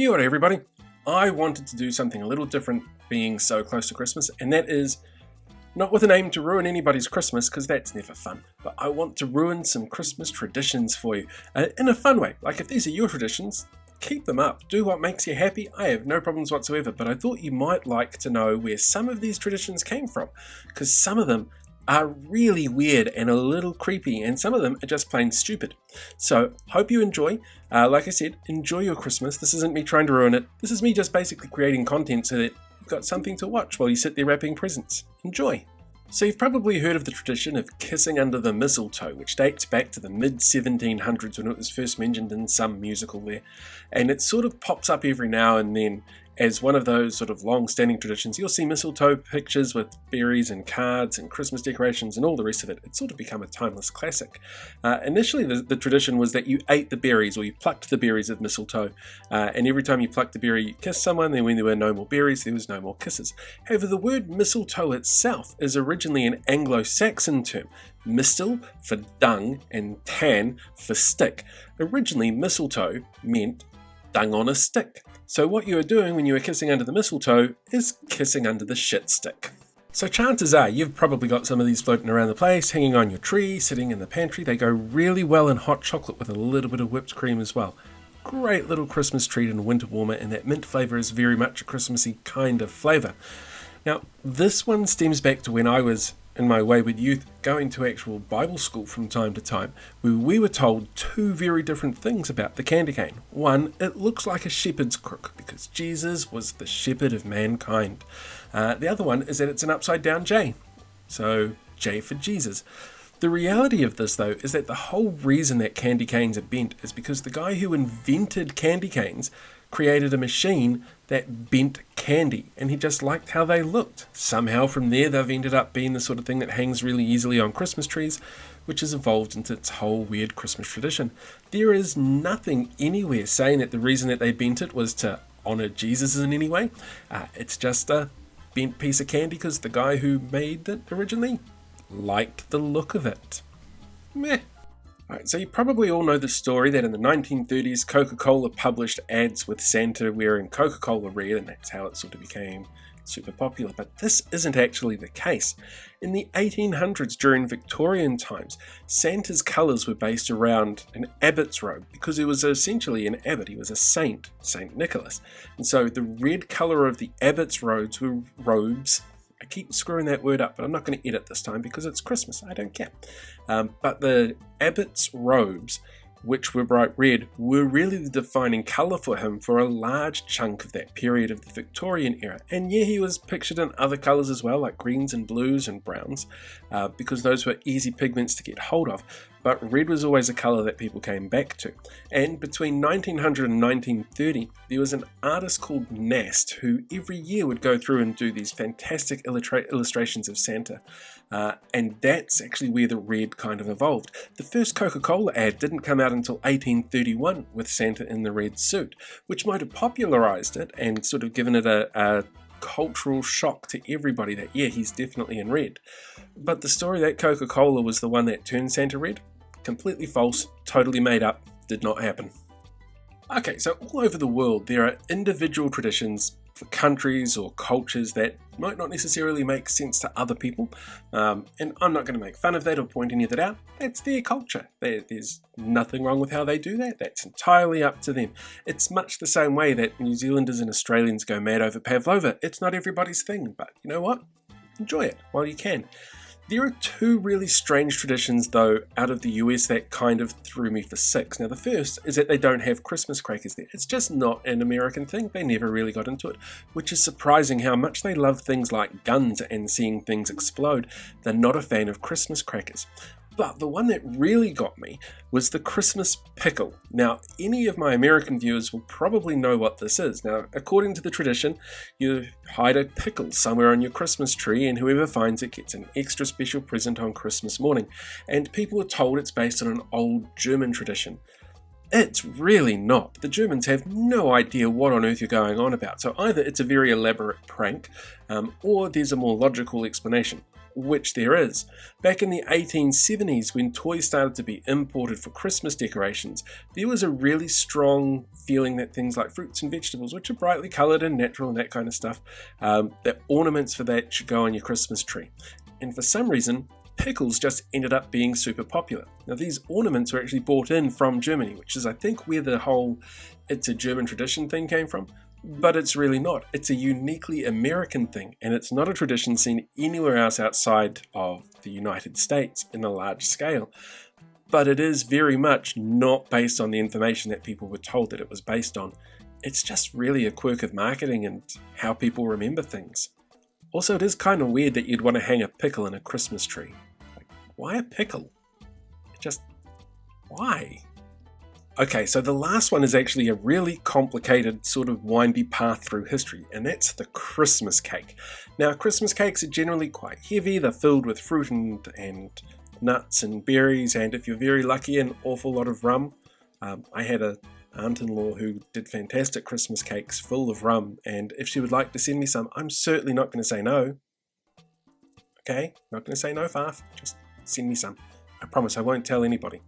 Kia ora everybody. I wanted to do something a little different being so close to Christmas, and that is not with an aim to ruin anybody's Christmas, because that's never fun, but I want to ruin some Christmas traditions for you, in a fun way. Like if these are your traditions, keep them up, do what makes you happy, I have no problems whatsoever, but I thought you might like to know where some of these traditions came from, because some of them are really weird and a little creepy, and some of them are just plain stupid. So, hope you enjoy. Like I said, enjoy your Christmas. This isn't me trying to ruin it. This is me just basically creating content so that you've got something to watch while you sit there wrapping presents. Enjoy. So you've probably heard of the tradition of kissing under the mistletoe, which dates back to the mid-1700s when it was first mentioned in some musical there. And it sort of pops up every now and then as one of those sort of long-standing traditions. You'll see mistletoe pictures with berries and cards and Christmas decorations and all the rest of it. It's sort of become a timeless classic. Initially, the tradition was that you ate the berries, or you plucked the berries of mistletoe, and every time you plucked the berry, you kissed someone, then when there were no more berries, there was no more kisses. However, the word mistletoe itself is originally an Anglo-Saxon term. Mistel for dung and tan for stick. Originally, mistletoe meant dung on a stick. So what you were doing when you were kissing under the mistletoe is kissing under the shit stick. So chances are you've probably got some of these floating around the place, hanging on your tree, sitting in the pantry. They go really well in hot chocolate with a little bit of whipped cream as well. Great little Christmas treat and winter warmer, and that mint flavour is very much a Christmassy kind of flavour. Now, this one stems back to when I was, in my wayward youth, going to actual Bible school from time to time, where we were told two very different things about the candy cane. One, it looks like a shepherd's crook, because Jesus was the shepherd of mankind. The other one is that it's an upside down J, so J for Jesus. The reality of this, though, is that the whole reason that candy canes are bent is because the guy who invented candy canes created a machine that bent candy, and he just liked how they looked. Somehow from there they've ended up being the sort of thing that hangs really easily on Christmas trees, which has evolved into its whole weird Christmas tradition. There is nothing anywhere saying that the reason that they bent it was to honour Jesus in any way. It's just a bent piece of candy because the guy who made it originally liked the look of it. Meh. Alright, so you probably all know the story that in the 1930s Coca-Cola published ads with Santa wearing Coca-Cola red, and that's how it sort of became super popular. But this isn't actually the case. In the 1800s, during Victorian times, Santa's colours were based around an abbot's robe, because he was essentially an abbot. He was a saint, Saint Nicholas. And so the red colour of the abbot's robes, I keep screwing that word up, but I'm not going to edit this time because it's Christmas, I don't care. But the abbot's robes, which were bright red, were really the defining colour for him for a large chunk of that period of the Victorian era. And yeah, he was pictured in other colours as well, like greens and blues and browns, because those were easy pigments to get hold of. But red was always a colour that people came back to. And between 1900 and 1930, there was an artist called Nast who every year would go through and do these fantastic illustrations of Santa. And that's actually where the red kind of evolved. The first Coca-Cola ad didn't come out until 1831 with Santa in the red suit, which might have popularised it and sort of given it a cultural shock to everybody that, yeah, he's definitely in red. But the story that Coca-Cola was the one that turned Santa red, completely false, totally made up, did not happen. Okay, so all over the world there are individual traditions for countries or cultures that might not necessarily make sense to other people, and I'm not going to make fun of that or point any of that out. That's their culture. There's nothing wrong with how they do that. That's entirely up to them. It's much the same way that New Zealanders and Australians go mad over pavlova. It's not everybody's thing, but you know what? Enjoy it while you can. There are two really strange traditions, though, out of the US that kind of threw me for six. Now, the first is that they don't have Christmas crackers there. It's just not an American thing. They never really got into it, which is surprising how much they love things like guns and seeing things explode. They're not a fan of Christmas crackers. But the one that really got me was the Christmas pickle. Now, any of my American viewers will probably know what this is. Now, according to the tradition, you hide a pickle somewhere on your Christmas tree, and whoever finds it gets an extra special present on Christmas morning. And people are told it's based on an old German tradition. It's really not. The Germans have no idea what on earth you're going on about, so either it's a very elaborate prank, or there's a more logical explanation, which there is. Back in the 1870s, when toys started to be imported for Christmas decorations, there was a really strong feeling that things like fruits and vegetables, which are brightly coloured and natural and that kind of stuff, that ornaments for that should go on your Christmas tree. And for some reason, pickles just ended up being super popular. Now these ornaments were actually brought in from Germany, which is I think where the whole it's a German tradition thing came from, but it's really not. It's a uniquely American thing, and it's not a tradition seen anywhere else outside of the United States in a large scale. But it is very much not based on the information that people were told that it was based on. It's just really a quirk of marketing and how people remember things. Also, it is kind of weird that you'd want to hang a pickle in a Christmas tree. Like, why a pickle? Why? Okay, so the last one is actually a really complicated sort of windy path through history, and that's the Christmas cake. Now, Christmas cakes are generally quite heavy. They're filled with fruit and nuts and berries, and if you're very lucky, an awful lot of rum. I had a aunt-in-law who did fantastic Christmas cakes full of rum, and if she would like to send me some, I'm certainly not going to say no. Okay, not going to say no, Farf, just send me some. I promise I won't tell anybody.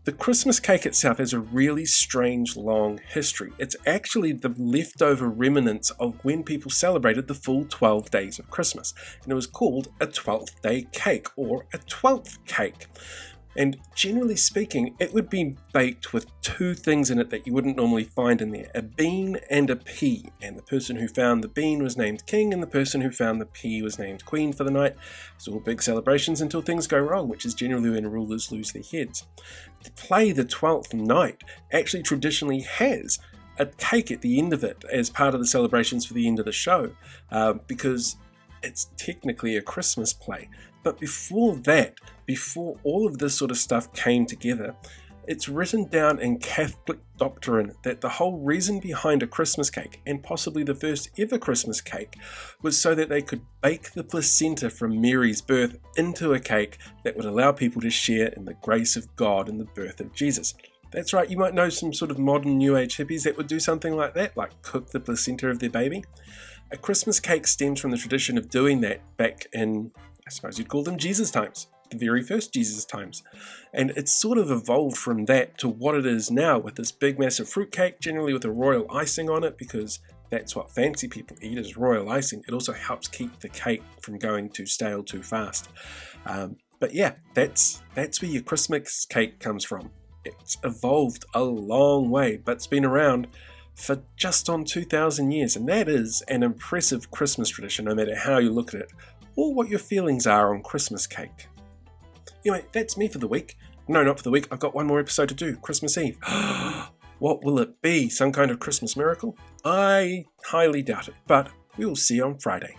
The Christmas cake itself has a really strange long history. It's actually the leftover remnants of when people celebrated the full 12 days of Christmas, and it was called a 12th day cake or a 12th cake. And generally speaking, it would be baked with two things in it that you wouldn't normally find in there, a bean and a pea. And the person who found the bean was named king, and the person who found the pea was named queen for the night. It's all big celebrations until things go wrong, which is generally when rulers lose their heads. The play The 12th Night actually traditionally has a cake at the end of it as part of the celebrations for the end of the show, because it's technically a Christmas play. But before that, before all of this sort of stuff came together, it's written down in Catholic doctrine that the whole reason behind a Christmas cake, and possibly the first ever Christmas cake, was so that they could bake the placenta from Mary's birth into a cake that would allow people to share in the grace of God and the birth of Jesus. That's right, you might know some sort of modern New Age hippies that would do something like that, like cook the placenta of their baby. A Christmas cake stems from the tradition of doing that back in, I suppose you'd call them Jesus times, the very first Jesus times. And it's sort of evolved from that to what it is now, with this big massive fruit cake, generally with a royal icing on it, because that's what fancy people eat, is royal icing. It also helps keep the cake from going too stale too fast. But yeah, that's where your Christmas cake comes from. It's evolved a long way, but it's been around for just on 2,000 years, and that is an impressive Christmas tradition, no matter how you look at it, or what your feelings are on Christmas cake. Anyway, that's me for the week. No, not for the week, I've got one more episode to do, Christmas Eve. What will it be? Some kind of Christmas miracle? I highly doubt it, but we will see on Friday.